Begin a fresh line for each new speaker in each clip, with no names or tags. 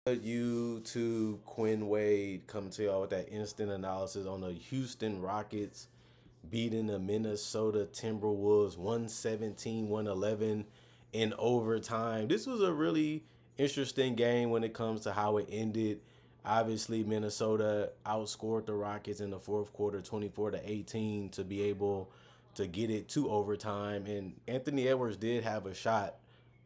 You Quinn Wade coming to y'all with that instant analysis on the Houston Rockets beating the Minnesota Timberwolves 117-111 in overtime. This was a really interesting game when it comes to how it ended. Obviously, Minnesota outscored the Rockets in the fourth quarter 24-18 to be able to get it to overtime. And Anthony Edwards did have a shot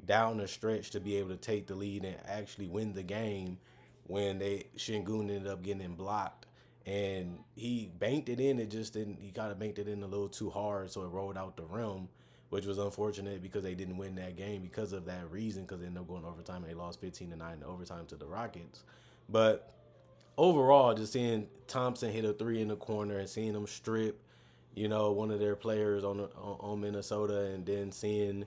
down the stretch to be able to take the lead and actually win the game when they Shingun ended up getting blocked and he banked it in. It just didn't. He kind of banked it in a little too hard, so it rolled out the rim, which was unfortunate because they didn't win that game because of that reason. Because they ended up going overtime and they lost 15-9 in overtime to the Rockets. But overall, just seeing Thompson hit a three in the corner and seeing him strip, one of their players on Minnesota, and then seeing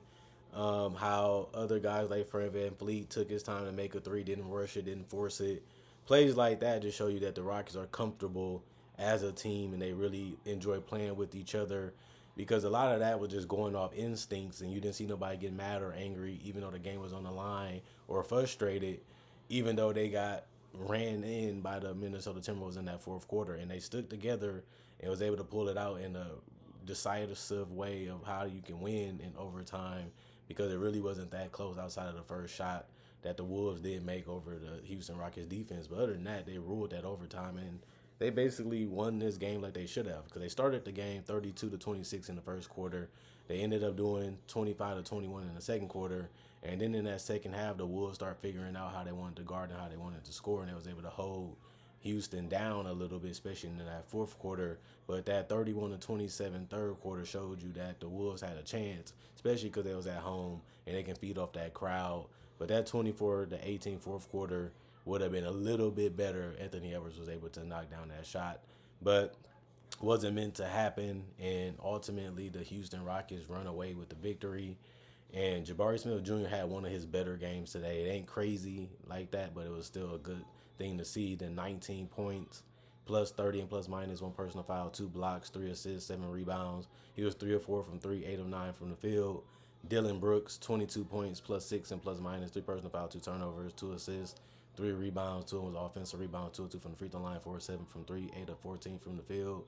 how other guys like Fred VanVleet took his time to make a three, didn't rush it, didn't force it. Plays like that just show you that the Rockets are comfortable as a team and they really enjoy playing with each other because a lot of that was just going off instincts and you didn't see nobody get mad or angry even though the game was on the line or frustrated, even though they got ran in by the Minnesota Timberwolves in that fourth quarter and they stuck together and was able to pull it out in a decisive way of how you can win in overtime because it really wasn't that close outside of the first shot that the Wolves did make over the Houston Rockets defense. But other than that, they ruled that overtime and they basically won this game like they should have because they started the game 32-26 in the first quarter. They ended up doing 25-21 in the second quarter. And then in that second half, the Wolves start figuring out how they wanted to guard and how they wanted to score, and they was able to hold Houston down a little bit, especially in that fourth quarter. But that 31-27 third quarter showed you that the Wolves had a chance, especially because they was at home and they can feed off that crowd. But that 24-18 fourth quarter would have been a little bit better. Anthony Edwards was able to knock down that shot, but wasn't meant to happen. And ultimately, the Houston Rockets run away with the victory. And Jabari Smith Jr. had one of his better games today. It ain't crazy like that, but it was still a good thing to see. The 19 points, plus 30 and plus minus, one personal foul, two blocks, three assists, seven rebounds. He was 3 of 4 from three, 8 of 9 from the field. Dylan Brooks, 22 points, plus six and plus minus, three personal foul, two turnovers, two assists, three rebounds, two was offensive rebound, 2 of 2 from the free throw line, 4 of 7 from three, 8 of 14 from the field.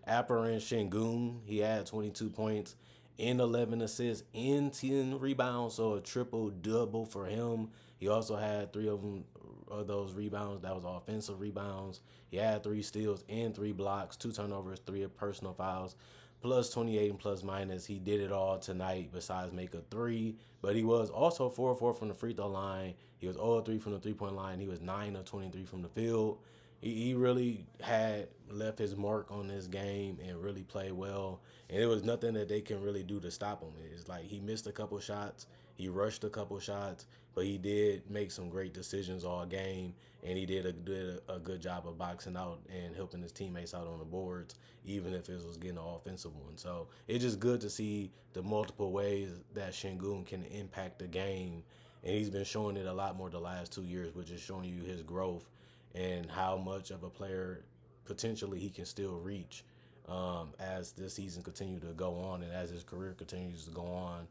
Apparin Shingun, he had 22 points and 11 assists and 10 rebounds, so a triple double for him. He also had three of those rebounds that was offensive rebounds. He had three steals and three blocks, two turnovers, three personal fouls, plus 28 and plus minus. He did it all tonight besides make a three, but he was also 4 of 4 from the free throw line. He was 0 of 3 from the 3-point line. He was 9 of 23 from the field. He really had left his mark on this game and really played well. And there was nothing that they can really do to stop him. It's like he missed a couple shots, he rushed a couple shots, but he did make some great decisions all game, and he did a good job of boxing out and helping his teammates out on the boards, even if it was getting an offensive one. So it's just good to see the multiple ways that Shingun can impact the game, and he's been showing it a lot more the last 2 years, which is showing you his growth and how much of a player potentially he can still reach as this season continues to go on and as his career continues to go on.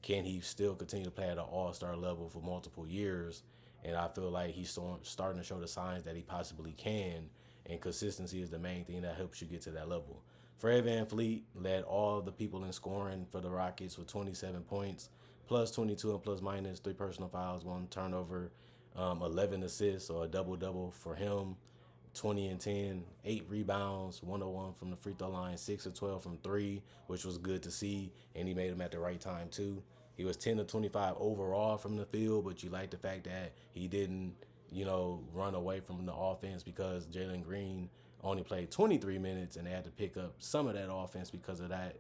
Can he still continue to play at an all-star level for multiple years? And I feel like he's starting to show the signs that he possibly can, and consistency is the main thing that helps you get to that level. Fred VanVleet led all the people in scoring for the Rockets with 27 points, plus 22 and plus minus, three personal fouls, one turnover, 11 assists, or a double-double for him. 20 and 10, 8 rebounds, 101 from the free throw line, 6 of 12 from three, which was good to see, and he made them at the right time too. He was 10 of 25 overall from the field, but you like the fact that he didn't, run away from the offense because Jalen Green only played 23 minutes and they had to pick up some of that offense because of that.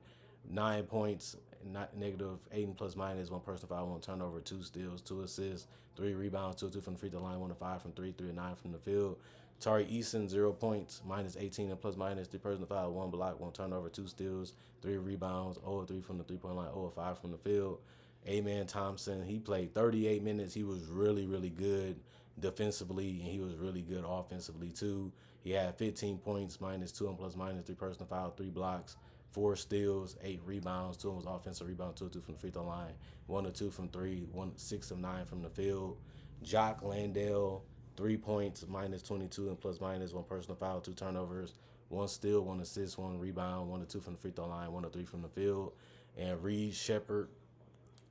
9 points, not negative 8 and plus minus, one personal foul, one turnover, two steals, two assists, three rebounds, 2 of 2 from the free throw line, 1 of 5 from three, 3 of 9 from the field. Tari Eason, 0 points, minus 18 and plus minus, three personal foul, one block, one turnover, two steals, three rebounds, 0 of 3 from the 3-point line, 0 of 5 from the field. Amen Thompson, he played 38 minutes. He was really, really good defensively, and he was really good offensively too. He had 15 points, minus 2 and plus minus, three personal foul, three blocks, four steals, 8 rebounds, two of them was offensive rebound, 2 of 2 from the free throw line, 1 of 2 from three, 6 of 9 from the field. Jock Landale 3 points, minus 22, and plus minus, one personal foul, two turnovers, one steal, one assist, one rebound, 1 to 2 from the free throw line, 1 to 3 from the field. And Reed Shepard,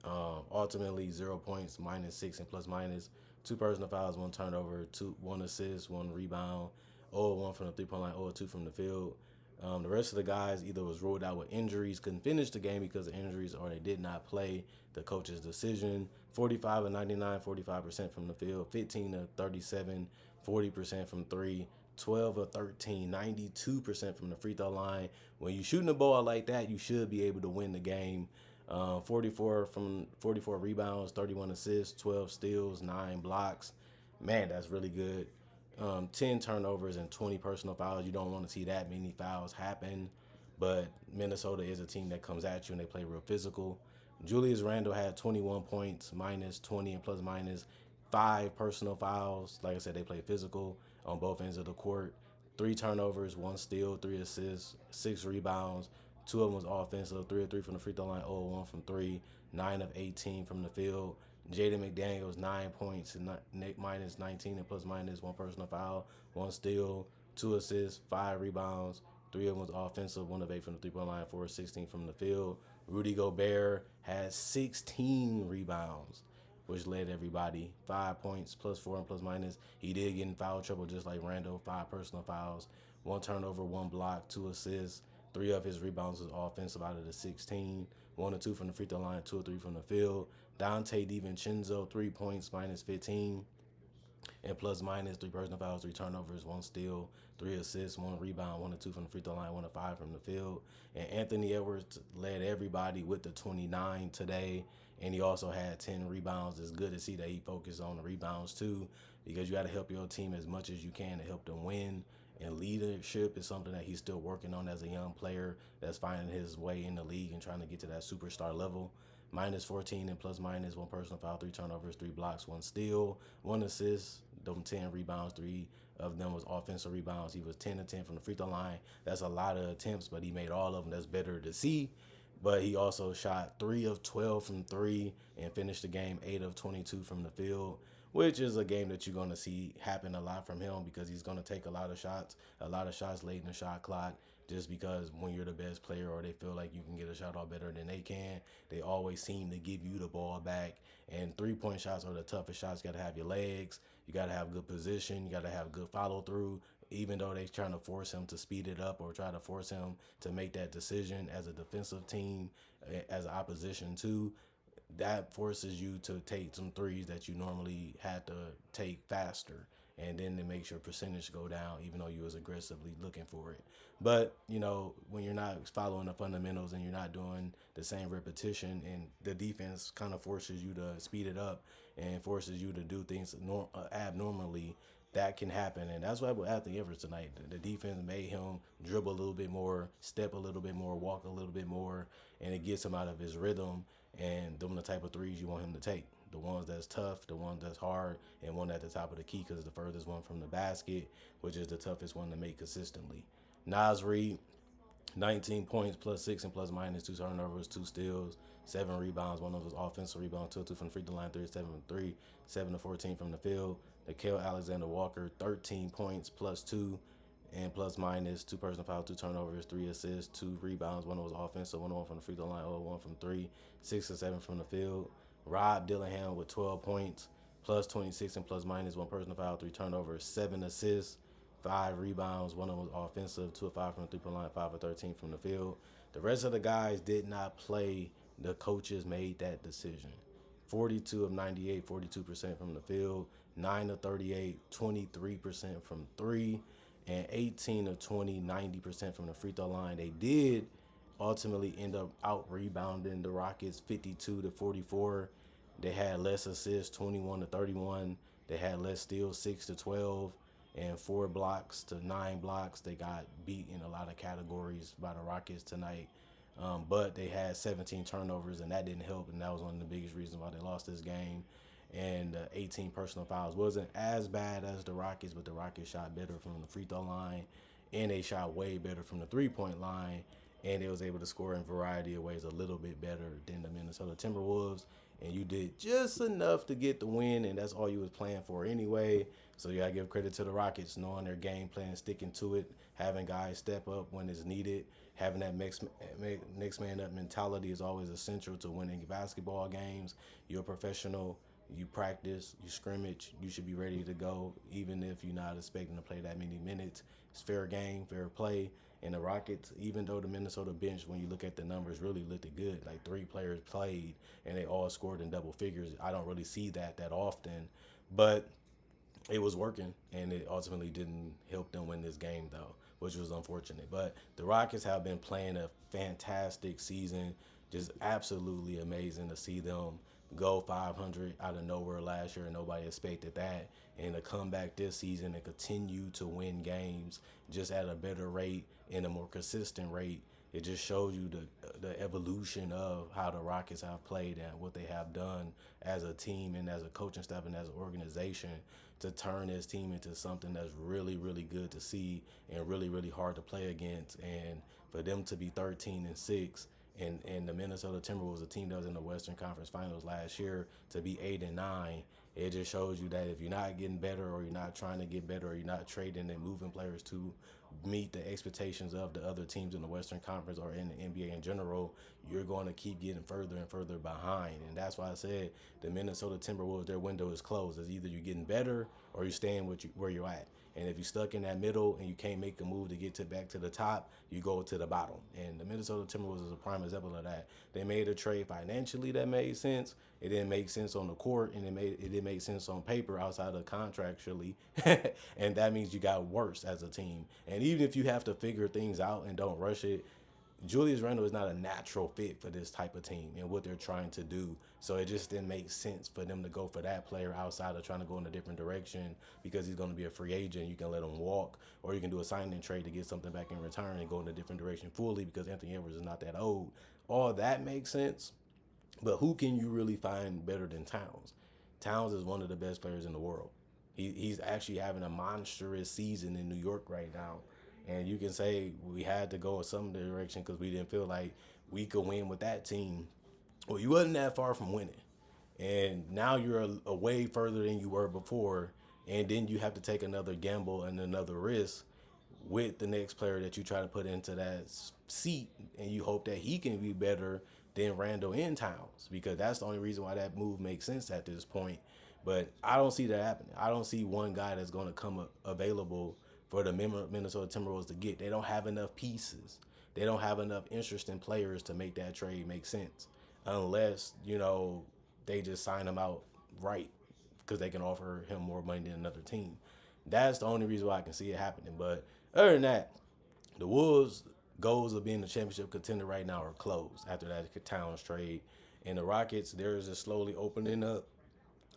ultimately 0 points, -6 and plus minus, two personal fouls, one turnover, one assist, one rebound, 0-1 from the 3 point line, 0-2 from the field. The rest of the guys either was ruled out with injuries, couldn't finish the game because of injuries, or they did not play. The coach's decision: 45 of 99, 45% from the field, 15 of 37, 40% from three, 12 of 13, 92% from the free throw line. When you're shooting the ball like that, you should be able to win the game. 44 rebounds, 31 assists, 12 steals, 9 blocks. Man, that's really good. 10 turnovers and 20 personal fouls. You don't want to see that many fouls happen, but Minnesota is a team that comes at you and they play real physical. Julius Randle had 21 points, minus 20 and plus minus, 5 personal fouls. Like I said, they play physical on both ends of the court. 3 turnovers, 1 steal, 3 assists, 6 rebounds. Two of them was offensive, 3 of 3 from the free throw line, 0-1 from three, 9 of 18 from the field. Jaden McDaniels, 9 points, minus 19 and plus minus, one personal foul, 1 steal, 2 assists, 5 rebounds. Three of them was offensive, 1 of 8 from the 3 point line, 4 of 16 from the field. Rudy Gobert had 16 rebounds, which led everybody. 5 points, +4 and plus minus. He did get in foul trouble just like Randall, 5 personal fouls, 1 turnover, 1 block, 2 assists. Three of his rebounds was offensive out of the 16. 1 or 2 from the free throw line, 2 or 3 from the field. Dante DiVincenzo, 3 points, minus 15 and plus minus, 3 personal fouls, 3 turnovers, 1 steal, 3 assists, 1 rebound, 1 or 2 from the free throw line, 1 or 5 from the field. And Anthony Edwards led everybody with the 29 today, and he also had 10 rebounds. It's good to see that he focused on the rebounds too, because you got to help your team as much as you can to help them win. And leadership is something that he's still working on as a young player that's finding his way in the league and trying to get to that superstar level. Minus 14 and plus minus, one personal foul, 3 turnovers, 3 blocks, 1 steal, 1 assist, them 10 rebounds, 3 of them was offensive rebounds. He was 10 to 10 from the free throw line. That's a lot of attempts, but he made all of them. That's better to see. But he also shot 3 of 12 from three and finished the game 8 of 22 from the field, which is a game that you're going to see happen a lot from him because he's going to take a lot of shots late in the shot clock, just because when you're the best player or they feel like you can get a shot off better than they can, they always seem to give you the ball back. And 3 point shots are the toughest shots. You got to have your legs. You got to have good position. You got to have good follow through. Even though they're trying to force him to speed it up or try to force him to make that decision as a defensive team, as an opposition too, that forces you to take some threes that you normally had to take faster, and then it makes your percentage go down even though you was aggressively looking for it. But when you're not following the fundamentals and you're not doing the same repetition, and the defense kind of forces you to speed it up and forces you to do things abnormally, that can happen. And that's what happened with Anthony Edwards tonight. The defense made him dribble a little bit more, step a little bit more, walk a little bit more, and it gets him out of his rhythm. And them the type of threes you want him to take. The ones that's tough, the ones that's hard, and one at the top of the key, because it's the furthest one from the basket, which is the toughest one to make consistently. Nas Reed, 19 points, +6 and plus minus, 2 turnovers, 2 steals, 7 rebounds. One of those offensive rebounds, 2 from the free throw line, 3 of 7 from 3, 7 of 14 from the field. Nickeil Alexander-Walker, 13 points, +2 and plus minus, 2 personal fouls, 2 turnovers, 3 assists, 2 rebounds. One of those offensive, 1 from the free throw line, 1 from 3, 6 of 7 from the field. Rob Dillingham with 12 points, +26 and plus minus, 1 personal foul, 3 turnovers, 7 assists, 5 rebounds. One of them was offensive, 2 of 5 from the 3 point line, 5 of 13 from the field. The rest of the guys did not play. The coaches made that decision. 42 of 98, 42% from the field, 9 of 38, 23% from three, and 18 of 20, 90% from the free throw line. They did ultimately end up out rebounding the Rockets 52 to 44. They had less assists, 21 to 31. They had less steals, 6 to 12, and 4 blocks to 9 blocks. They got beat in a lot of categories by the Rockets tonight. But they had 17 turnovers, and that didn't help, and that was one of the biggest reasons why they lost this game. And 18 personal fouls wasn't as bad as the Rockets, but the Rockets shot better from the free throw line, and they shot way better from the three-point line, and they was able to score in a variety of ways a little bit better than the Minnesota Timberwolves. and you did just enough to get the win, and that's all you was playing for anyway. So you gotta give credit to the Rockets, knowing their game plan, sticking to it, having guys step up when it's needed, having that next man up mentality is always essential to winning basketball games. You're a professional. You practice, you scrimmage, you should be ready to go, even if you're not expecting to play that many minutes. It's fair game, fair play. And the Rockets, even though the Minnesota bench, when you look at the numbers, really looked good. Like 3 players played and they all scored in double figures. I don't really see that often, but it was working, and it ultimately didn't help them win this game though, which was unfortunate. But the Rockets have been playing a fantastic season, just absolutely amazing to see them go 500 out of nowhere last year, and nobody expected that, and to come back this season and continue to win games just at a better rate and a more consistent rate. It just shows you the evolution of how the Rockets have played and what they have done as a team and as a coaching staff and as an organization to turn this team into something that's really, really good to see and really, really hard to play against. And for them to be 13-6 and the Minnesota Timberwolves, a team that was in the Western Conference Finals last year, to be 8-9, it just shows you that if you're not getting better or you're not trying to get better or you're not trading and moving players to meet the expectations of the other teams in the Western Conference or in the NBA in general, you're going to keep getting further and further behind. And that's why I said the Minnesota Timberwolves, their window is closed. It's either you're getting better or you're staying where you're at. And if you're stuck in that middle and you can't make a move to get back to the top, you go to the bottom. And the Minnesota Timberwolves is a prime example of that. They made a trade financially that made sense. It didn't make sense on the court, and it didn't make sense on paper outside of contractually. And that means you got worse as a team. And even if you have to figure things out and don't rush it, Julius Randle is not a natural fit for this type of team and what they're trying to do. So it just didn't make sense for them to go for that player outside of trying to go in a different direction because he's going to be a free agent. You can let him walk, or you can do a sign and trade to get something back in return and go in a different direction fully because Anthony Edwards is not that old. All that makes sense. But who can you really find better than Towns? Towns is one of the best players in the world. He's actually having a monstrous season in New York right now. And you can say we had to go in some direction because we didn't feel like we could win with that team. Well, you wasn't that far from winning. And now you're a way further than you were before. And then you have to take another gamble and another risk with the next player that you try to put into that seat, and you hope that he can be better than Randall and Towns, because that's the only reason why that move makes sense at this point. But I don't see that happening. I don't see one guy that's going to come available for the Minnesota Timberwolves to get. They don't have enough pieces. They don't have enough interesting players to make that trade make sense, unless they just sign him out right because they can offer him more money than another team. That's the only reason why I can see it happening. But other than that, the Wolves' goals of being a championship contender right now are closed after that Towns trade. And the Rockets, theirs is slowly opening up.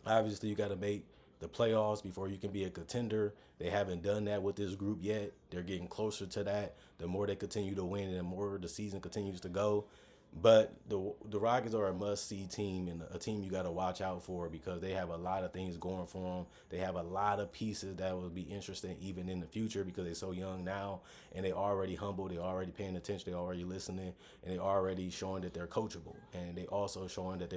Obviously, you got to make the playoffs before you can be a contender. They haven't done that with this group yet. They're getting closer to that. The more they continue to win and the more the season continues to go, but the Rockets are a must-see team and a team you got to watch out for because they have a lot of things going for them. They have a lot of pieces that will be interesting even in the future because they're so young now and they already humble. They already paying attention. They already listening, and they already showing that they're coachable. And they also showing that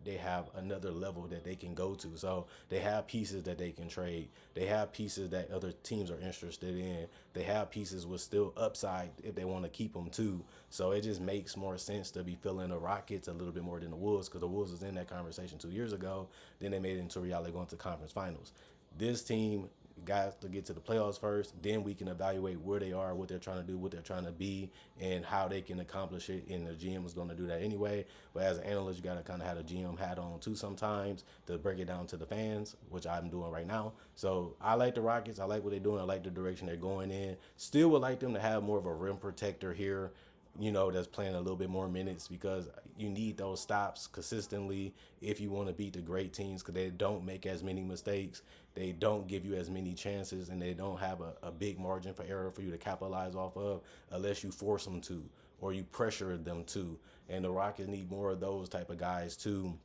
they have another level that they can go to. So they have pieces that they can trade. They have pieces that other teams are interested in. They have pieces with still upside if they want to keep them too. So it just makes more sense to be feeling the Rockets a little bit more than the Wolves because the Wolves was in that conversation 2 years ago. Then they made it into reality going to conference finals. This team got to get to the playoffs first. Then we can evaluate where they are, what they're trying to do, what they're trying to be, and how they can accomplish it. And the GM is going to do that anyway. But as an analyst, you got to kind of have a GM hat on too sometimes to break it down to the fans, which I'm doing right now. So I like the Rockets. I like what they're doing. I like the direction they're going in. Still would like them to have more of a rim protector here, that's playing a little bit more minutes because you need those stops consistently if you want to beat the great teams because they don't make as many mistakes. They don't give you as many chances, and they don't have a big margin for error for you to capitalize off of unless you force them to or you pressure them to. And the Rockets need more of those type of guys too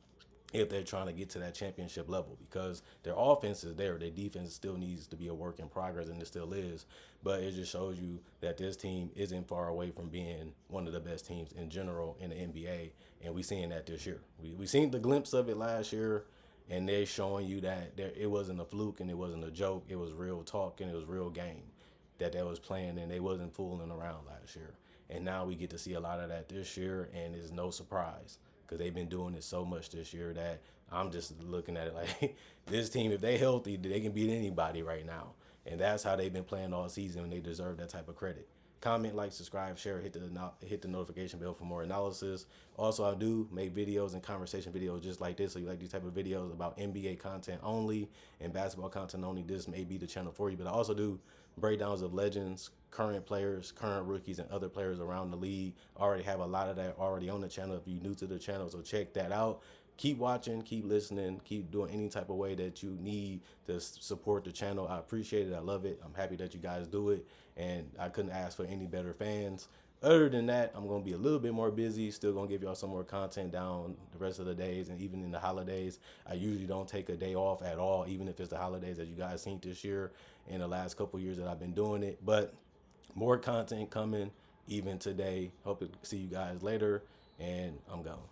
if they're trying to get to that championship level, because their offense is there. Their defense still needs to be a work in progress, and it still is. But it just shows you that this team isn't far away from being one of the best teams in general in the NBA, and we seeing that this year. We seen the glimpse of it last year, and they're showing you that it wasn't a fluke and it wasn't a joke. It was real talk and it was real game that they was playing, and they wasn't fooling around last year. And now we get to see a lot of that this year, and it's no surprise because they've been doing it so much this year that I'm just looking at it like this team, if they healthy, they can beat anybody right now. And that's how they've been playing all season, and they deserve that type of credit. Comment, like, subscribe, share, hit the notification bell for more analysis. Also, I do make videos and conversation videos just like this. So you like these type of videos about NBA content only and basketball content only, this may be the channel for you. But I also do breakdowns of legends, current players, current rookies, and other players around the league. I already have a lot of that already on the channel if you're new to the channel, so check that out. Keep watching, keep listening, keep doing any type of way that you need to support the channel. I appreciate it. I love it. I'm happy that you guys do it, and I couldn't ask for any better fans. Other than that, I'm going to be a little bit more busy. Still going to give y'all some more content down the rest of the days, and even in the holidays. I usually don't take a day off at all, even if it's the holidays, as you guys seen this year and the last couple years that I've been doing it. But more content coming even today. Hope to see you guys later, and I'm gone.